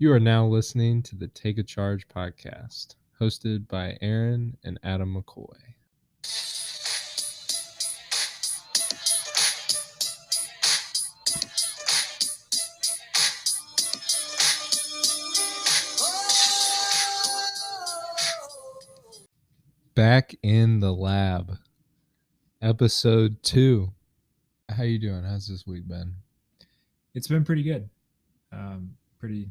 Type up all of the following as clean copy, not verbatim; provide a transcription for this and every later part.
You are now listening to the Take a Charge podcast, hosted by Aaron and Adam McCoy. Back in the lab, episode 2. How you doing? How's this week been? It's been pretty good. Pretty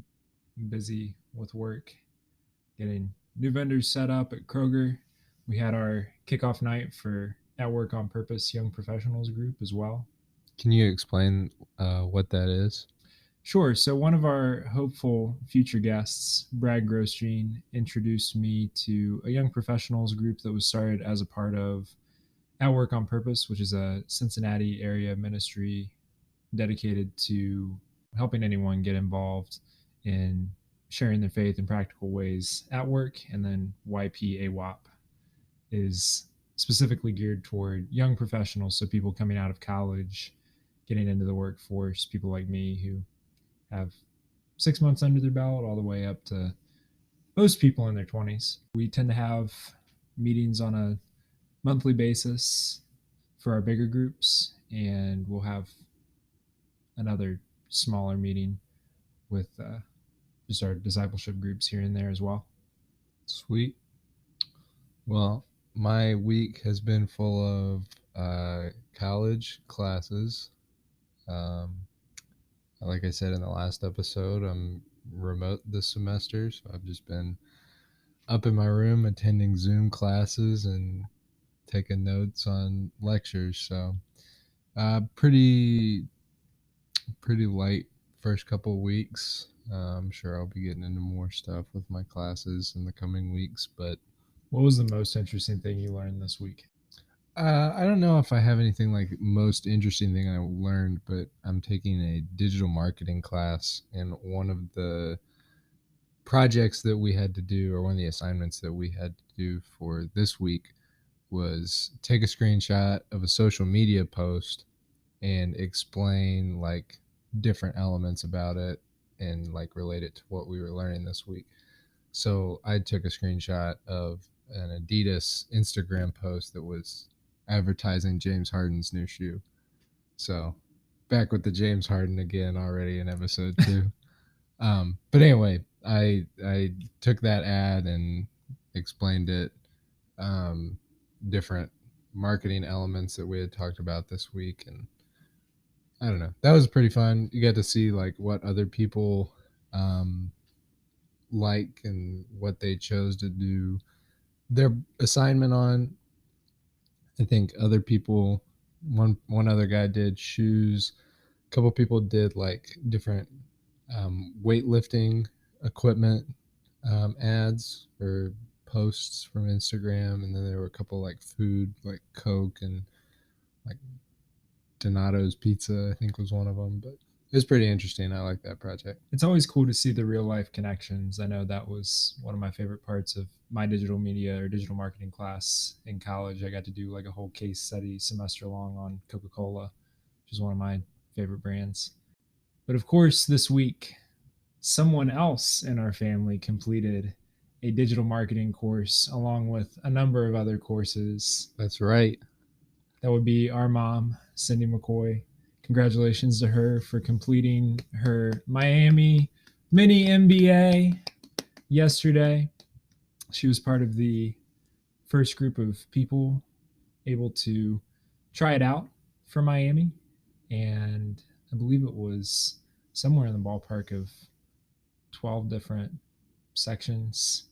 busy with work, getting new vendors set up at Kroger. We had our kickoff night for At Work on Purpose Young Professionals group as well. Can you explain what that is? Sure. So one of our hopeful future guests, Brad Grosjean, introduced me to a young professionals group that was started as a part of At Work on Purpose, which is a Cincinnati area ministry dedicated to helping anyone get involved in sharing their faith in practical ways at work. And then YPAWAP is specifically geared toward young professionals, so people coming out of college, getting into the workforce, people like me who have 6 months under their belt, all the way up to most people in their 20s. We tend to have meetings on a monthly basis for our bigger groups, and we'll have another smaller meeting with just our discipleship groups here and there as well. Sweet. Well, my week has been full of college classes. Like I said in the last episode, I'm remote this semester, so I've just been up in my room attending Zoom classes and taking notes on lectures. So pretty light first couple of weeks. I'm sure I'll be getting into more stuff with my classes in the coming weeks. But what was the most interesting thing you learned this week? I don't know if I have anything like most interesting thing I learned, but I'm taking a digital marketing class, and one of the projects that we had to do, or one of the assignments that we had to do for this week, was take a screenshot of a social media post and explain like different elements about it and like relate it to what we were learning this week. So I took a screenshot of an Adidas Instagram post that was advertising James Harden's new shoe. So back with the James Harden again already in episode 2. But anyway, I took that ad and explained it, different marketing elements that we had talked about this week, and I don't know, that was pretty fun. You get to see like what other people like and what they chose to do their assignment on. I think other people, one other guy did shoes, a couple people did like different weightlifting equipment ads or posts from Instagram, and then there were a couple like food, like Coke and like Donato's Pizza, I think was one of them. But it was pretty interesting. I like that project. It's always cool to see the real life connections. I know that was one of my favorite parts of my digital media or digital marketing class in college. I got to do like a whole case study semester long on Coca-Cola, which is one of my favorite brands. But of course, this week, someone else in our family completed a digital marketing course along with a number of other courses. That's right. That would be our mom, Cindy McCoy. Congratulations to her for completing her Miami mini MBA yesterday. She was part of the first group of people able to try it out for Miami, and I believe it was somewhere in the ballpark of 12 different sections,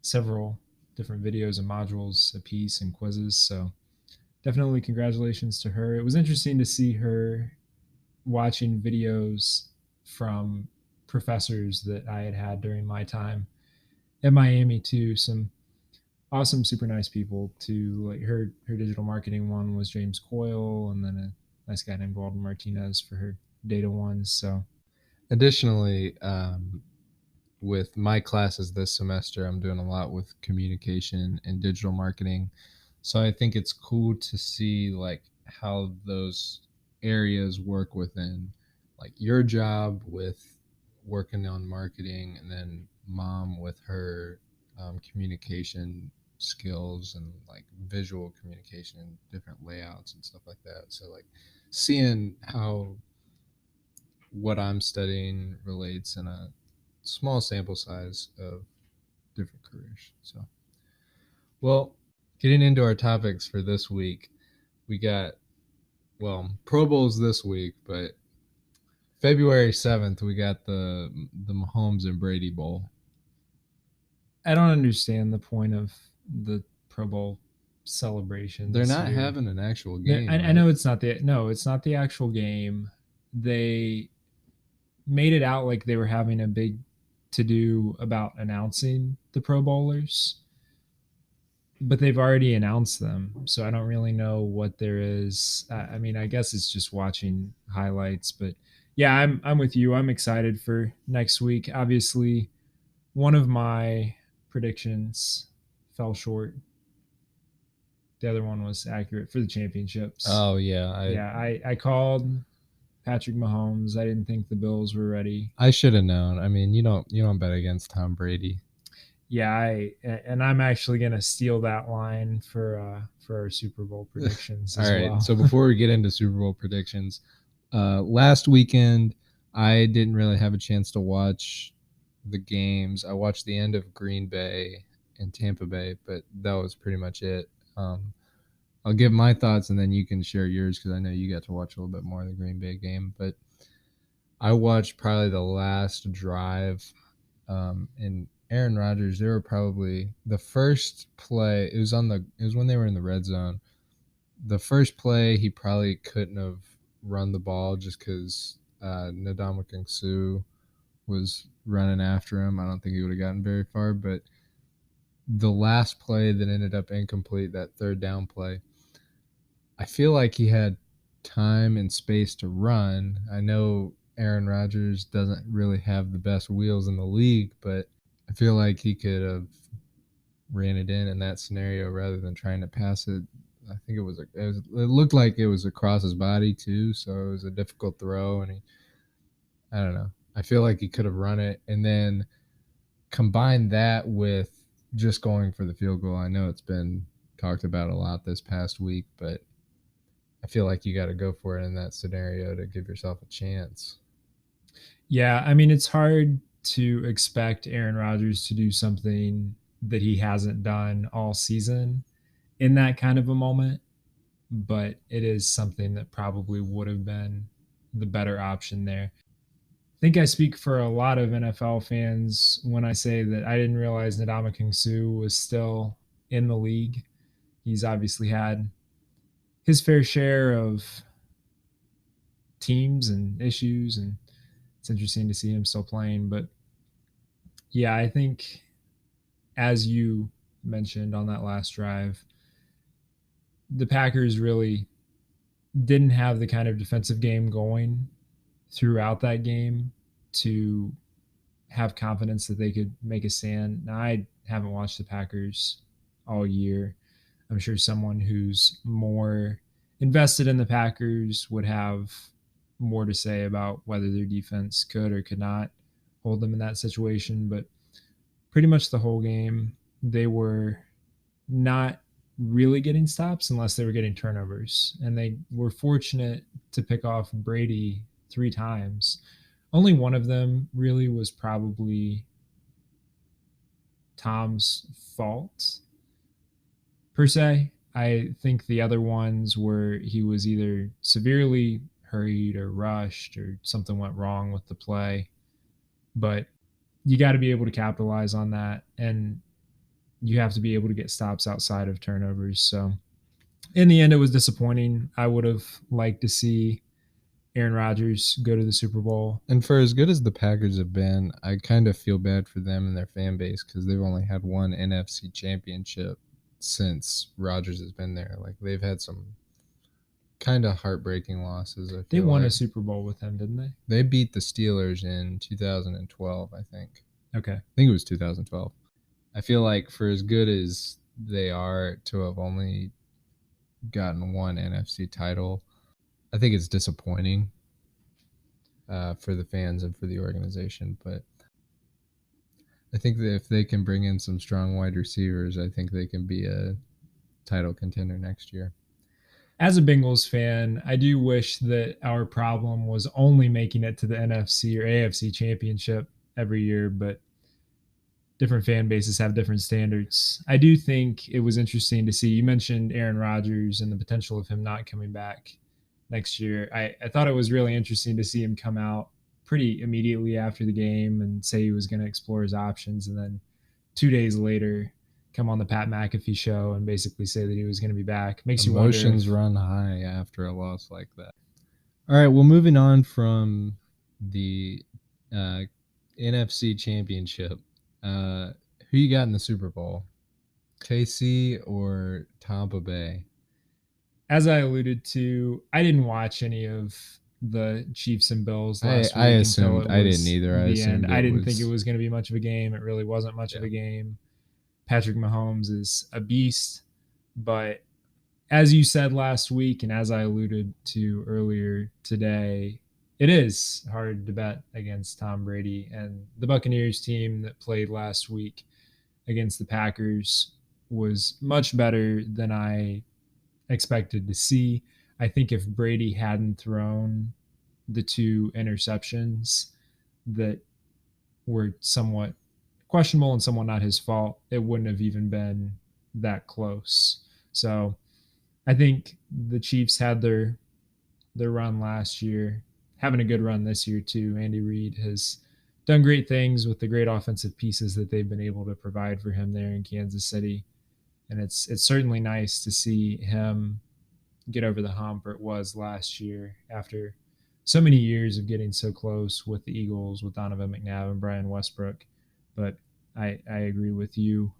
several different videos and modules a piece, and quizzes. So definitely congratulations to her. It was interesting to see her watching videos from professors that I had during my time at Miami too. Some awesome, super nice people too. Like her digital marketing one was James Coyle, and then a nice guy named Walden Martinez for her data ones. So additionally, with my classes this semester, I'm doing a lot with communication and digital marketing. So I think it's cool to see like how those areas work within like your job with working on marketing, and then mom with her communication skills and like visual communication and different layouts and stuff like that. So like seeing how what I'm studying relates in a small sample size of different careers. So, well, getting into our topics for this week, we got, well, Pro Bowls this week, but February 7th, we got the Mahomes and Brady Bowl. I don't understand the point of the Pro Bowl celebration. They're this not year. having an actual game. I right? know it's not the actual game. They made it out like they were having a big to do about announcing the Pro Bowlers, but they've already announced them, so I don't really know what there is. I mean, I guess it's just watching highlights, but yeah, I'm with you. I'm excited for next week. Obviously, one of my predictions fell short. The other one was accurate for the championships. Oh yeah, I called Patrick Mahomes. I didn't think the Bills were ready. I should have known. I mean, you don't bet against Tom Brady. Yeah, and I'm actually gonna steal that line for our Super Bowl predictions as All right. well. So before we get into Super Bowl predictions, last weekend I didn't really have a chance to watch the games. I watched the end of Green Bay and Tampa Bay, but that was pretty much it. I'll give my thoughts and then you can share yours because I know you got to watch a little bit more of the Green Bay game. But I watched probably the last drive, and Aaron Rodgers. They were probably the first play. It was when they were in the red zone. The first play, he probably couldn't have run the ball just because Ndamukong Suh was running after him. I don't think he would have gotten very far. But the last play that ended up incomplete, that third down play, I feel like he had time and space to run. I know Aaron Rodgers doesn't really have the best wheels in the league, but I feel like he could have ran it in that scenario rather than trying to pass it. I think it looked like it was across his body too, so it was a difficult throw, and I don't know. I feel like he could have run it and then combine that with just going for the field goal. I know it's been talked about a lot this past week, but I feel like you got to go for it in that scenario to give yourself a chance. Yeah, I mean, it's hard to expect Aaron Rodgers to do something that he hasn't done all season in that kind of a moment, but it is something that probably would have been the better option there. I think I speak for a lot of NFL fans when I say that I didn't realize Ndamukong Suh was still in the league. He's obviously had his fair share of teams and issues, and it's interesting to see him still playing. But yeah, I think as you mentioned on that last drive, the Packers really didn't have the kind of defensive game going throughout that game to have confidence that they could make a stand. Now, I haven't watched the Packers all year. I'm sure someone who's more invested in the Packers would have more to say about whether their defense could or could not hold them in that situation. But pretty much the whole game, they were not really getting stops unless they were getting turnovers. And they were fortunate to pick off Brady 3 times. Only one of them really was probably Tom's fault, per se. I think the other ones were he was either severely hurried or rushed or something went wrong with the play. But you got to be able to capitalize on that. And you have to be able to get stops outside of turnovers. So in the end, it was disappointing. I would have liked to see Aaron Rodgers go to the Super Bowl. And for as good as the Packers have been, I kind of feel bad for them and their fan base because they've only had one NFC championship since Rodgers has been there. Like they've had some kind of heartbreaking losses. They won a Super Bowl with him, didn't they? They beat the Steelers in 2012, I think. Okay. I think it was 2012. I feel like for as good as they are to have only gotten one NFC title, I think it's disappointing. for the fans and for the organization. But I think that if they can bring in some strong wide receivers, I think they can be a title contender next year. As a Bengals fan, I do wish that our problem was only making it to the NFC or AFC championship every year, but different fan bases have different standards. I do think it was interesting to see. You mentioned Aaron Rodgers and the potential of him not coming back next year. I thought it was really interesting to see him come out pretty immediately after the game and say he was going to explore his options, and then 2 days later come on the Pat McAfee show and basically say that he was going to be back. Makes you wonder. Emotions run high after a loss like that. All right, well, moving on from the NFC Championship, who you got in the Super Bowl? KC or Tampa Bay? As I alluded to, I didn't watch any of the Chiefs and Bills last I week assumed until it was I didn't either. I the assumed end. I didn't was, think it was going to be much of a game. It really wasn't much of a game. Patrick Mahomes is a beast, but as you said last week, and as I alluded to earlier today, it is hard to bet against Tom Brady. And the Buccaneers team that played last week against the Packers was much better than I expected to see. I think if Brady hadn't thrown the 2 interceptions that were somewhat questionable and somewhat not his fault, it wouldn't have even been that close. So I think the Chiefs had their run last year, having a good run this year too. Andy Reid has done great things with the great offensive pieces that they've been able to provide for him there in Kansas City. And it's certainly nice to see him get over the hump, or it was last year, after so many years of getting so close with the Eagles, with Donovan McNabb and Brian Westbrook. But I agree with you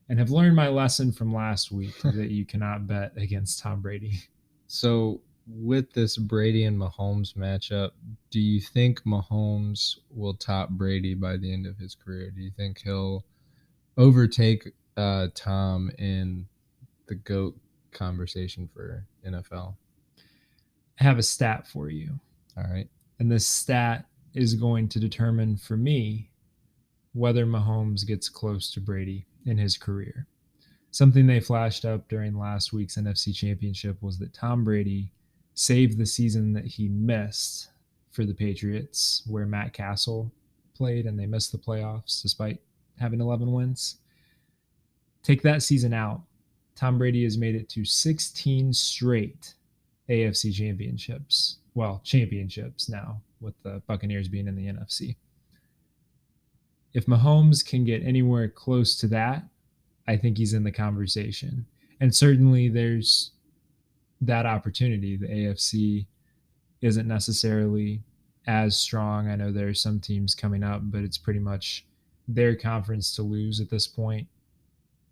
and have learned my lesson from last week that you cannot bet against Tom Brady. So with this Brady and Mahomes matchup, do you think Mahomes will top Brady by the end of his career? Do you think he'll overtake Tom in the GOAT conversation for NFL? I have a stat for you. All right. And this stat is going to determine for me whether Mahomes gets close to Brady in his career. Something they flashed up during last week's NFC Championship was that Tom Brady saved the season that he missed for the Patriots, where Matt Castle played and they missed the playoffs despite having 11 wins. Take that season out, Tom Brady has made it to 16 straight AFC championships. Well, championships now, with the Buccaneers being in the NFC. If Mahomes can get anywhere close to that, I think he's in the conversation. And certainly there's that opportunity. The AFC isn't necessarily as strong. I know there are some teams coming up, but it's pretty much their conference to lose at this point.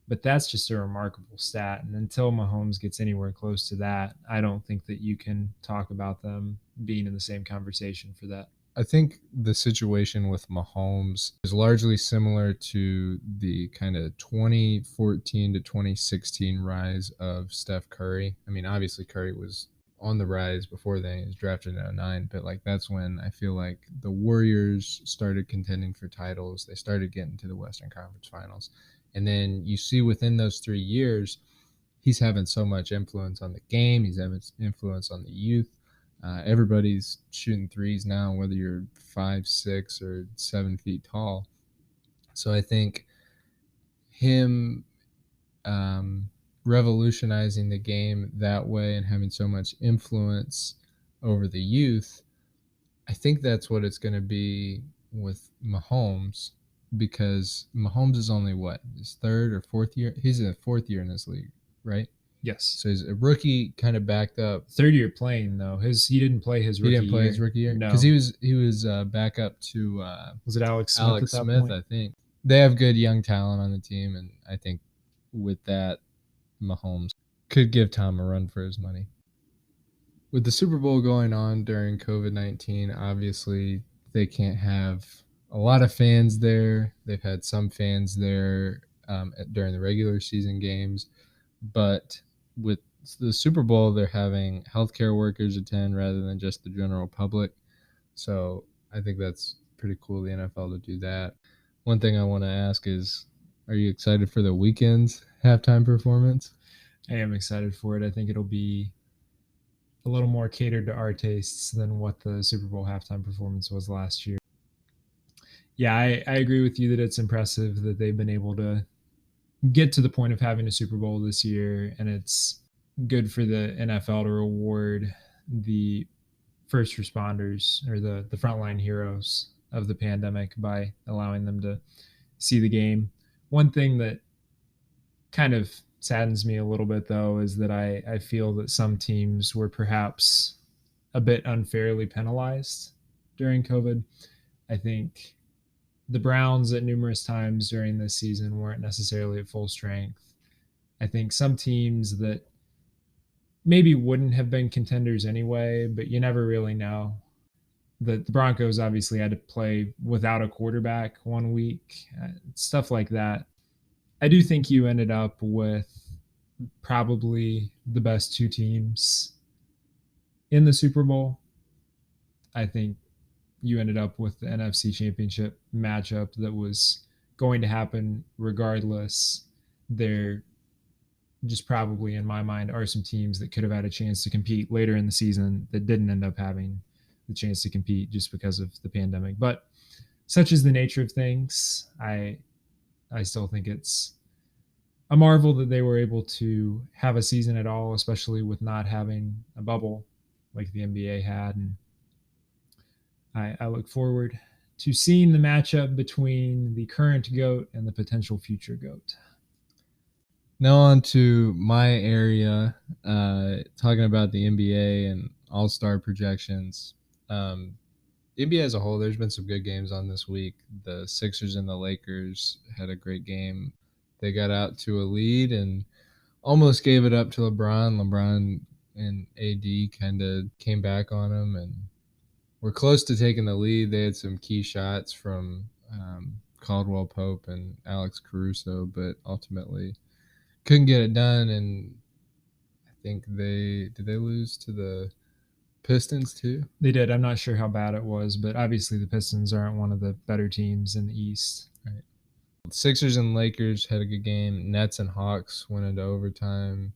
But that's just a remarkable stat. And until Mahomes gets anywhere close to that, I don't think that you can talk about them being in the same conversation for that. I think the situation with Mahomes is largely similar to the kind of 2014 to 2016 rise of Steph Curry. I mean, obviously Curry was on the rise before then. He was drafted in 09, but like that's when I feel like the Warriors started contending for titles. They started getting to the Western Conference Finals. And then you see within those 3 years, he's having so much influence on the game. He's having influence on the youth. Everybody's shooting threes now, whether you're 5'6" or 7 feet tall. So I think him revolutionizing the game that way and having so much influence over the youth, I think that's what it's going to be with Mahomes, because Mahomes is only his 3rd or 4th year. He's in the 4th year in this league, right? Yes. So he's a rookie, kind of backed up. 3rd year playing though. He didn't play his rookie year. He didn't play his rookie year? No, because he was back up to was it Alex Smith? Alex Smith, I think. They have good young talent on the team, and I think with that, Mahomes could give Tom a run for his money. With the Super Bowl going on during COVID-19, obviously they can't have a lot of fans there. They've had some fans there during the regular season games, but with the Super Bowl, they're having healthcare workers attend rather than just the general public. So I think that's pretty cool, the NFL to do that. One thing I want to ask is, are you excited for the weekend's halftime performance? I am excited for it. I think it'll be a little more catered to our tastes than what the Super Bowl halftime performance was last year. Yeah, I agree with you that it's impressive that they've been able to get to the point of having a Super Bowl this year, and it's good for the NFL to reward the first responders or the frontline heroes of the pandemic by allowing them to see the game. One thing that kind of saddens me a little bit though is that I feel that some teams were perhaps a bit unfairly penalized during COVID. I think the Browns at numerous times during this season weren't necessarily at full strength. I think some teams that maybe wouldn't have been contenders anyway, but you never really know. The Broncos obviously had to play without a quarterback 1 week, stuff like that. I do think you ended up with probably the best two teams in the Super Bowl. I think you ended up with the NFC Championship matchup that was going to happen regardless. There just probably, in my mind, are some teams that could have had a chance to compete later in the season that didn't end up having the chance to compete just because of the pandemic. But such is the nature of things. I still think it's a marvel that they were able to have a season at all, especially with not having a bubble like the NBA had. And I look forward to seeing the matchup between the current GOAT and the potential future GOAT. Now on to my area, talking about the NBA and All-Star projections. NBA as a whole, there's been some good games on this week. The Sixers and the Lakers had a great game. They got out to a lead and almost gave it up to LeBron. LeBron and AD kind of came back on them and were close to taking the lead. They had some key shots from Caldwell Pope and Alex Caruso, but ultimately couldn't get it done. And I think they lose to the Pistons too. They did. I'm not sure how bad it was, but obviously the Pistons aren't one of the better teams in the East. Right. Sixers and Lakers had a good game. Nets and Hawks went into overtime.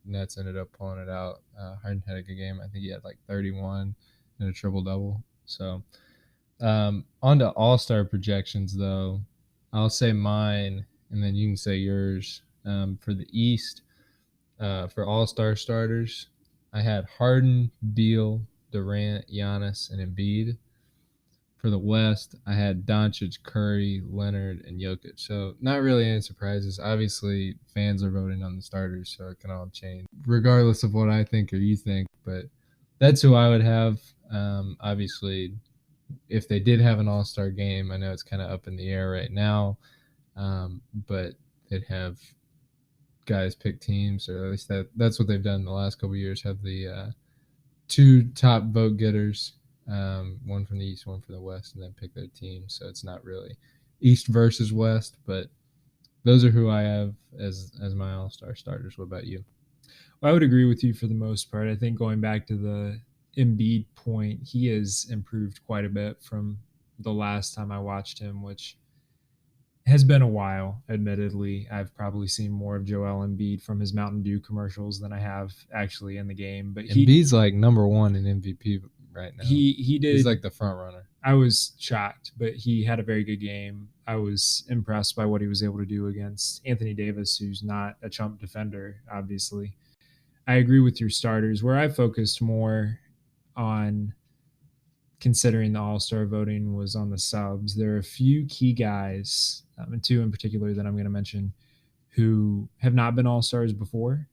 Nets ended up pulling it out. Harden had a good game. I think he had like 31 and a triple double. So on to All-Star projections though. I'll say mine and then you can say yours. For the East, for All-Star starters, I had Harden, Beal, Durant, Giannis, and Embiid. For the West, I had Doncic, Curry, Leonard, and Jokic. So not really any surprises. Obviously, fans are voting on the starters, so it can all change regardless of what I think or you think. But that's who I would have. Obviously, if they did have an All-Star game, I know it's kind of up in the air right now, but they'd have guys pick teams, or at least that's what they've done in the last couple of years. Have the two top vote getters, one from the East, one from the West, and then pick their team. So it's not really East versus West, but those are who I have as my All-Star starters. What about you? Well, I would agree with you for the most part. I think going back to the Embiid point, he has improved quite a bit from the last time I watched him, which has been a while, admittedly. I've probably seen more of Joel Embiid from his Mountain Dew commercials than I have actually in the game. But Embiid's like number one in MVP right now. He did. He's like the front runner. I was shocked, but he had a very good game. I was impressed by what he was able to do against Anthony Davis, who's not a chump defender, obviously. I agree with your starters. Where I focused more on considering the All-Star voting was on the subs. There are a few key guys, and two in particular that I'm going to mention, who have not been All-Stars before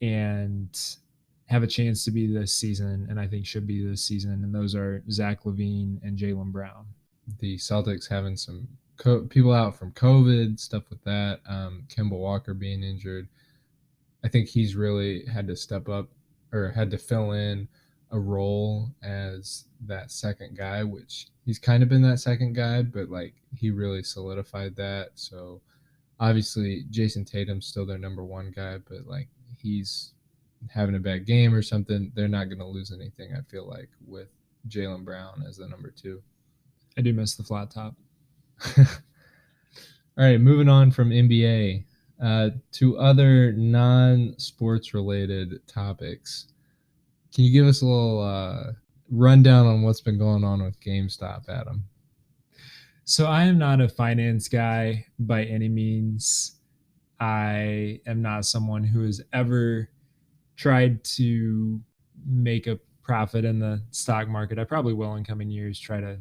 and have a chance to be this season, and I think should be this season. And those are Zach LaVine and Jaylen Brown. The Celtics having some people out from COVID, stuff with that. Kemba Walker being injured. I think he's really had to step up or had to fill in a role as that second guy, which he's kind of been that second guy, but like he really solidified that. So obviously Jason Tatum's still their number one guy, but like he's having a bad game or something, they're not going to lose anything, I feel like, with Jaylen Brown as the number 2. I do miss the flat top. All right, moving on from NBA to other non-sports related topics. Can you give us a little rundown on what's been going on with GameStop, Adam? So I am not a finance guy by any means. I am not someone who has ever tried to make a profit in the stock market. I probably will in coming years try to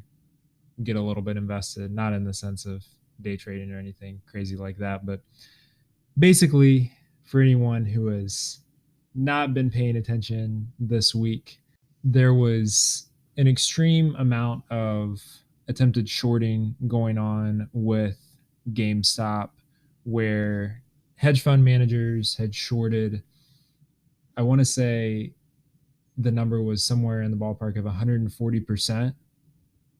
get a little bit invested, not in the sense of day trading or anything crazy like that, but basically for anyone who has not been paying attention this week, there was an extreme amount of attempted shorting going on with GameStop, where hedge fund managers had shorted, I want to say the number was somewhere in the ballpark of 140%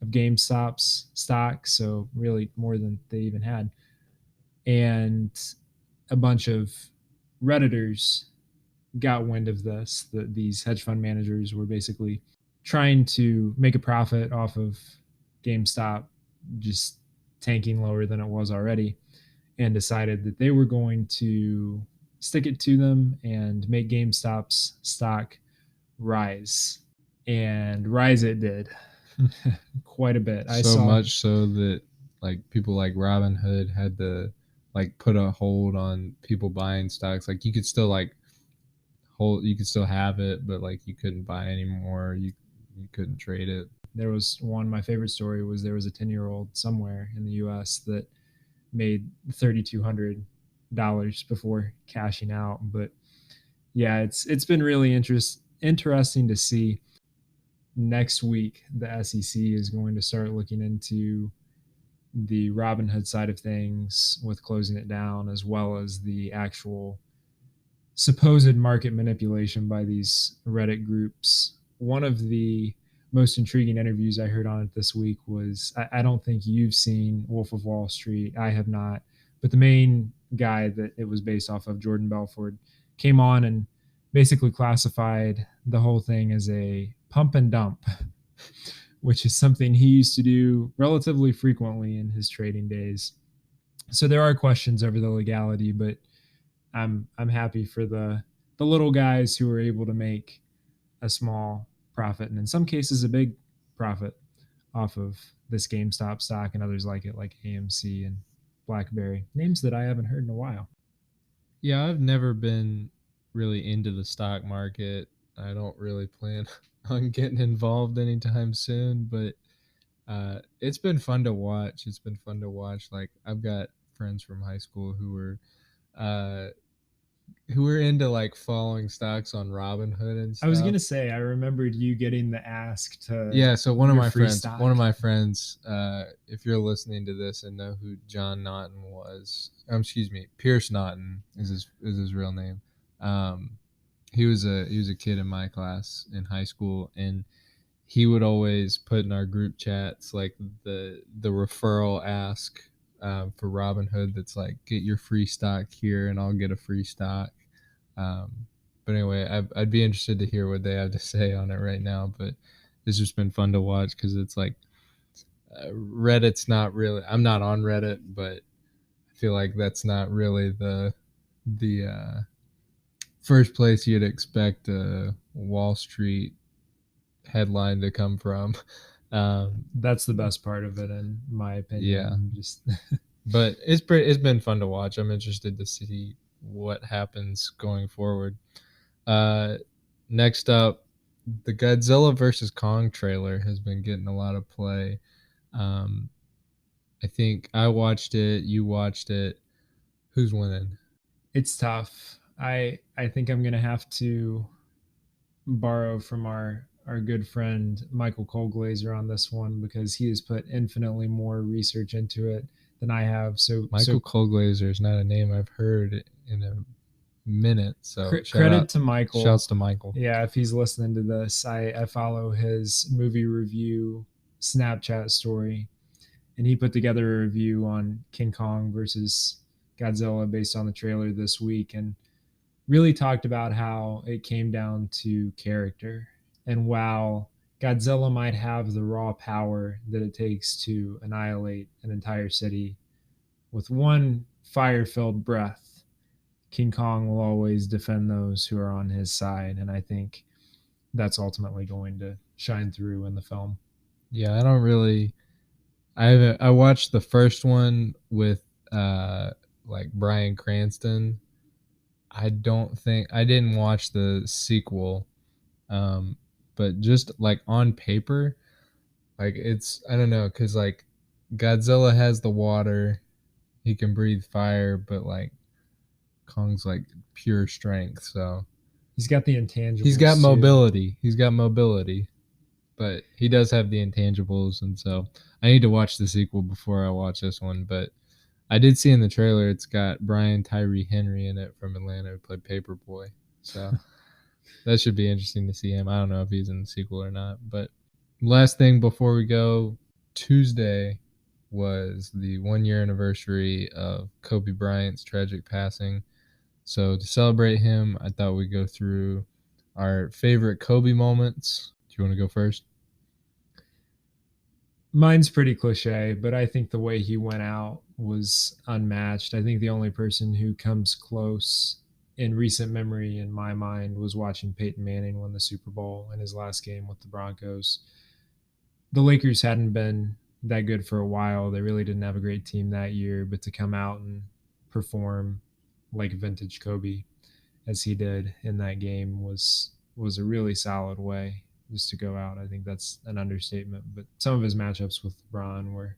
of GameStop's stock. So, really, more than they even had. And a bunch of Redditors got wind of this, that these hedge fund managers were basically trying to make a profit off of GameStop just tanking lower than it was already, and decided that they were going to stick it to them and make GameStop's stock rise. And rise it did quite a bit. So much so that like people like Robinhood had to like put a hold on people buying stocks. Like you could still like you could still have it, but like you couldn't buy anymore. You couldn't trade it. There was one, my favorite story was there was a 10-year-old somewhere in the US that made $3,200 before cashing out. But yeah, it's been really interesting to see. Next week the SEC is going to start looking into the Robinhood side of things with closing it down, as well as the actual supposed market manipulation by these Reddit groups. One of the most intriguing interviews I heard on it this week was, I don't think you've seen Wolf of Wall Street. I have not. But the main guy that it was based off of, Jordan Belford, came on and basically classified the whole thing as a pump and dump, which is something he used to do relatively frequently in his trading days. So there are questions over the legality, but I'm happy for the little guys who are able to make a small profit, and in some cases a big profit, off of this GameStop stock and others like it, like AMC and BlackBerry, names that I haven't heard in a while. Yeah, I've never been really into the stock market. I don't really plan on getting involved anytime soon, but it's been fun to watch. It's been fun to watch. Like I've got friends from high school uh, who were into like following stocks on Robinhood and stuff. I was gonna say, I remembered you getting the ask to Yeah, so one of my friends, stock. if you're listening to this and know who John Naughton was, excuse me, Pierce Naughton is his real name. He was a kid in my class in high school, and he would always put in our group chats like the referral ask for Robinhood that's like, get your free stock here and I'll get a free stock. But anyway, I'd be interested to hear what they have to say on it right now. But it's just been fun to watch because it's like Reddit's not really. I'm not on Reddit, but I feel like that's not really the first place you'd expect a Wall Street headline to come from. That's the best part of it, in my opinion. Yeah, just but it's been fun to watch. I'm interested to see what happens going forward. Next up, the Godzilla versus Kong trailer has been getting a lot of play. I think I watched it. You watched it. Who's winning? It's tough. I think I'm gonna have to borrow from our good friend Michael Colglazer on this one, because he has put infinitely more research into it than I have. So Michael Colglazer is not a name I've heard in a minute. So credit to Michael. Shouts to Michael. Yeah, if he's listening to this, I follow his movie review Snapchat story, and he put together a review on King Kong versus Godzilla based on the trailer this week, and really talked about how it came down to character. And while Godzilla might have the raw power that it takes to annihilate an entire city with one fire filled breath. King Kong will always defend those who are on his side. And I think that's ultimately going to shine through in the film. Yeah, I don't really. I watched the first one with like Bryan Cranston. I don't think I didn't watch the sequel, um, but just like on paper, like it's I don't know because like Godzilla has the water, he can breathe fire, but like Kong's like pure strength. So He's got the he's got intangibles too. mobility. He's got mobility, but he does have the intangibles, and so I need to watch the sequel before I watch this one. But I did see in the trailer it's got Brian Tyree Henry in it from Atlanta who played Paperboy. So that should be interesting to see him. I don't know if he's in the sequel or not. But last thing before we go, Tuesday was the 1 year anniversary of Kobe Bryant's tragic passing. So to celebrate him, I thought we'd go through our favorite Kobe moments. Do you want to go first? Mine's pretty cliche, but I think the way he went out was unmatched. I think the only person who comes close in recent memory in my mind was watching Peyton Manning win the Super Bowl in his last game with the Broncos. The Lakers hadn't been that good for a while. They really didn't have a great team that year, but to come out and perform like vintage Kobe as he did in that game was a really solid way just to go out. I think that's an understatement. But some of his matchups with LeBron were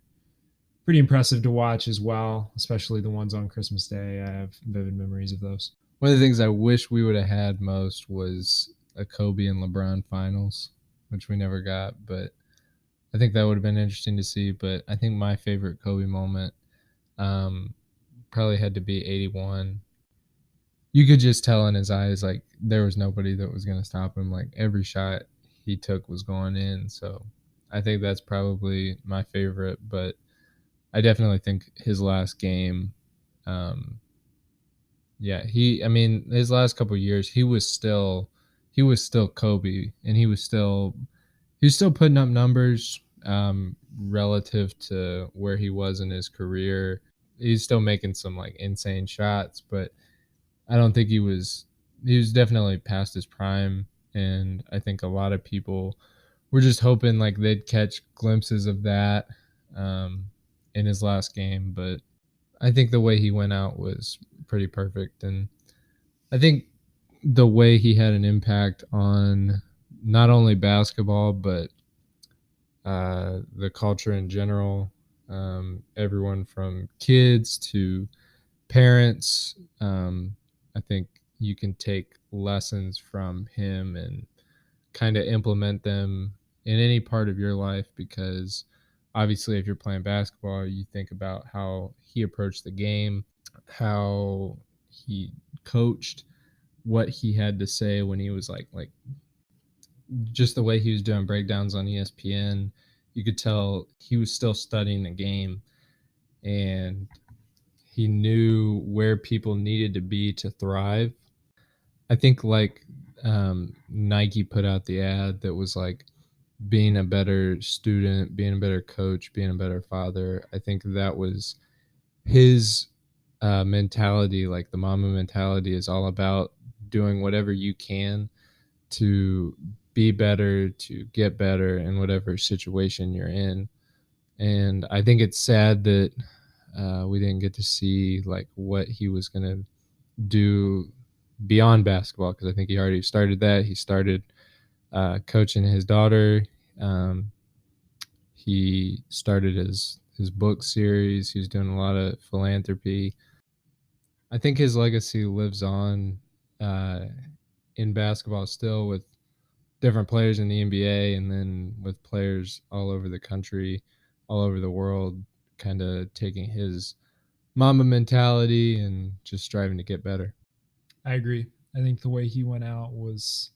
pretty impressive to watch as well, especially the ones on Christmas Day. I have vivid memories of those. One of the things I wish we would have had most was a Kobe and LeBron finals, which we never got. But I think that would have been interesting to see. But I think my favorite Kobe moment um, probably had to be 81. You could just tell in his eyes like there was nobody that was going to stop him. Like every shot he took was going in. So I think that's probably my favorite. But I definitely think his last game, um, yeah, I mean, his last couple of years, he was still Kobe, and he was still putting up numbers relative to where he was in his career. He's still making some like insane shots, but I don't think he was definitely past his prime, and I think a lot of people were just hoping like they'd catch glimpses of that um, in his last game, but I think the way he went out was pretty perfect, and I think the way he had an impact on not only basketball but the culture in general. Everyone from kids to parents. I think you can take lessons from him and kind of implement them in any part of your life because obviously if you're playing basketball you think about how he approached the game, how he coached, what he had to say when he was like just the way he was doing breakdowns on ESPN. You could tell he was still studying the game, and he knew where people needed to be to thrive. I think like Nike put out the ad that was like being a better student, being a better coach, being a better father. I think that was his mentality. Like the mama mentality is all about doing whatever you can to be better, to get better in whatever situation you're in. And I think it's sad that we didn't get to see like what he was gonna do beyond basketball because I think he already started that. He started coaching his daughter. Um, he started his book series. He's doing a lot of philanthropy. I think his legacy lives on uh, in basketball still with different players in the NBA and then with players all over the country, all over the world, kind of taking his Mamba mentality and just striving to get better. I agree. I think the way he went out was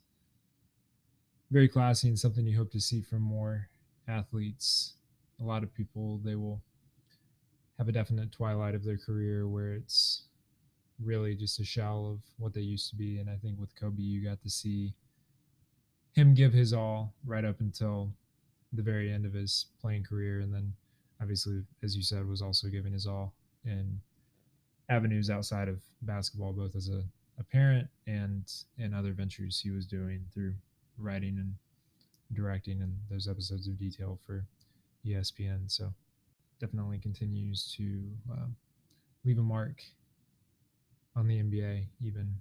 very classy and something you hope to see from more athletes. A lot of people, they will have a definite twilight of their career where it's really just a shell of what they used to be. And I think with Kobe, you got to see him give his all right up until the very end of his playing career, and then obviously, as you said, was also giving his all in avenues outside of basketball, both as a parent and in other ventures he was doing through writing and directing and those episodes of Detail for ESPN. So definitely continues to leave a mark on the NBA, even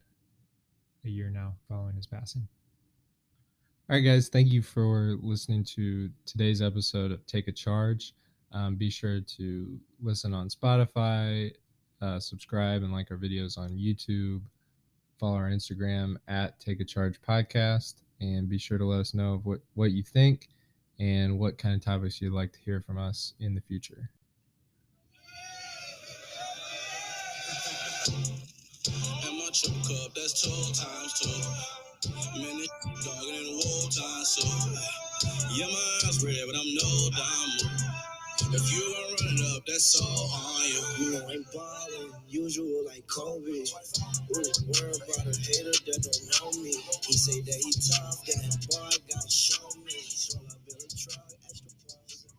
a year now following his passing. All right, guys, thank you for listening to today's episode of Take a Charge. Be sure to listen on Spotify, subscribe and like our videos on YouTube, follow our Instagram at Take a Charge Podcast, and be sure to let us know what you think and what kind of topics you'd like to hear from us in the future. And my trip cup, that's 2 times 2. Man, this dog in the whole time, so yeah, my eyes red, but I'm no diamond. If you gon' run it up, that's all on you. You know I'm ballin', usual like Kobe. Ooh, worry about a hater that don't know me. He say that he tough, that boy got shot.